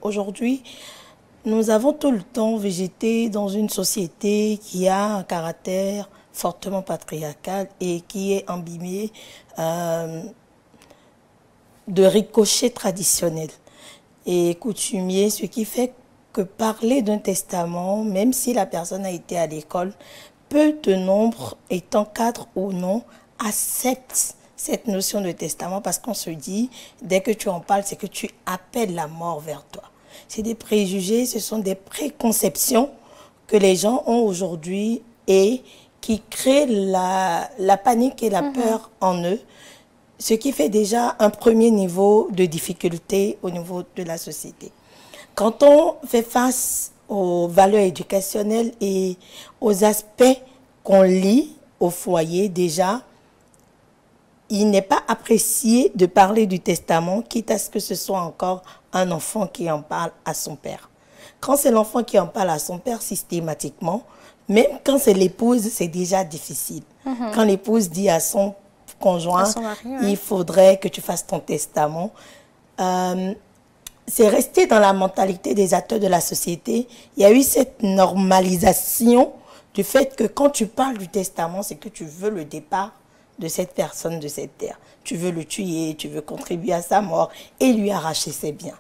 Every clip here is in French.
Aujourd'hui, nous avons tout le temps végété dans une société qui a un caractère fortement patriarcal et qui est imbibée de ricochets traditionnels et coutumiers, ce qui fait que parler d'un testament, même si la personne a été à l'école, peu de nombre, étant cadre ou non, acceptent cette notion de testament parce qu'on se dit, dès que tu en parles, c'est que tu appelles la mort vers toi. C'est des préjugés, ce sont des préconceptions que les gens ont aujourd'hui et qui créent la panique et la peur en eux, ce qui fait déjà un premier niveau de difficulté au niveau de la société. Quand on fait face aux valeurs éducationnelles et aux aspects qu'on lit au foyer, déjà, il n'est pas apprécié de parler du testament, quitte à ce que ce soit encore un enfant qui en parle à son père. Quand c'est l'enfant qui en parle à son père systématiquement, même quand c'est l'épouse, c'est déjà difficile. Quand l'épouse dit à son conjoint, il faudrait que tu fasses ton testament, c'est resté dans la mentalité des acteurs de la société. Il y a eu cette normalisation du fait que quand tu parles du testament, c'est que tu veux le départ de cette personne, de cette terre. Tu veux le tuer, tu veux contribuer à sa mort et lui arracher ses biens.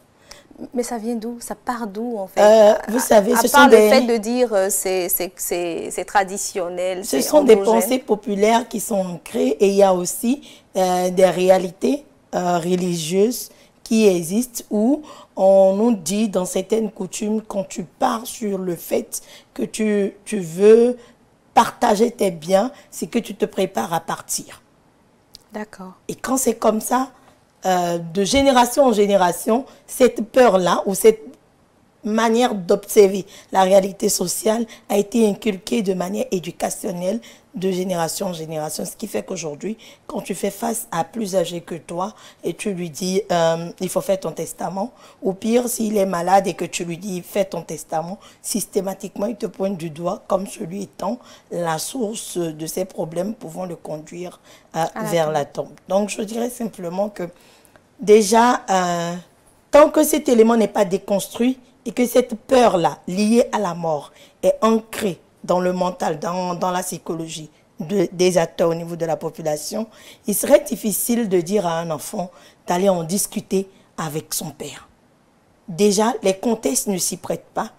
Mais ça vient d'où? Ça part d'où en fait? Vous savez, ce sont le fait de dire c'est traditionnel. Ce sont des pensées populaires qui sont ancrées et il y a aussi des réalités religieuses qui existent où on nous dit dans certaines coutumes, quand tu pars sur le fait que tu veux partager tes biens, c'est que tu te prépares à partir. D'accord. Et quand c'est comme ça, de génération en génération, cette peur-là ou cette manière d'observer la réalité sociale a été inculquée de manière éducationnelle de génération en génération. Ce qui fait qu'aujourd'hui, quand tu fais face à plus âgé que toi et tu lui dis il faut faire ton testament, ou pire, s'il est malade et que tu lui dis fais ton testament, systématiquement il te pointe du doigt comme celui étant la source de ces problèmes pouvant le conduire vers la tombe. Donc je dirais simplement que déjà, tant que cet élément n'est pas déconstruit, et que cette peur-là, liée à la mort, est ancrée dans le mental, dans la psychologie des acteurs au niveau de la population, il serait difficile de dire à un enfant d'aller en discuter avec son père. Déjà, les contextes ne s'y prêtent pas.